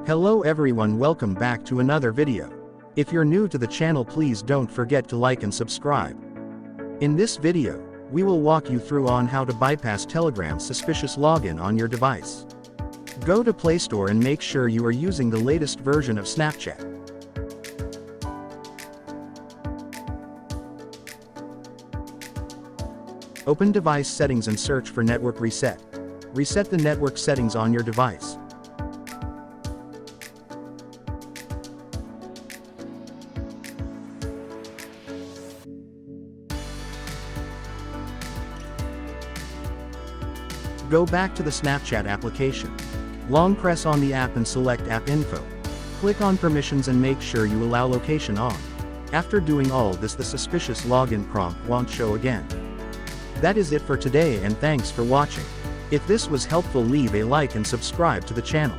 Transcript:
Hello everyone, welcome back to another video. If you're new to the channel, please don't forget to like and subscribe. In this video, we will walk you through on how to bypass Telegram's suspicious login on your device. Go to Play Store and make sure you are using the latest version of Snapchat. Open Device Settings and search for Network Reset. Reset the network settings on your device. Go back to the Snapchat application. Long press on the app and select App Info. Click on Permissions and make sure you allow location on. After doing all this, the suspicious login prompt won't show again. That is it for today, and thanks for watching. If this was helpful, leave a like and subscribe to the channel.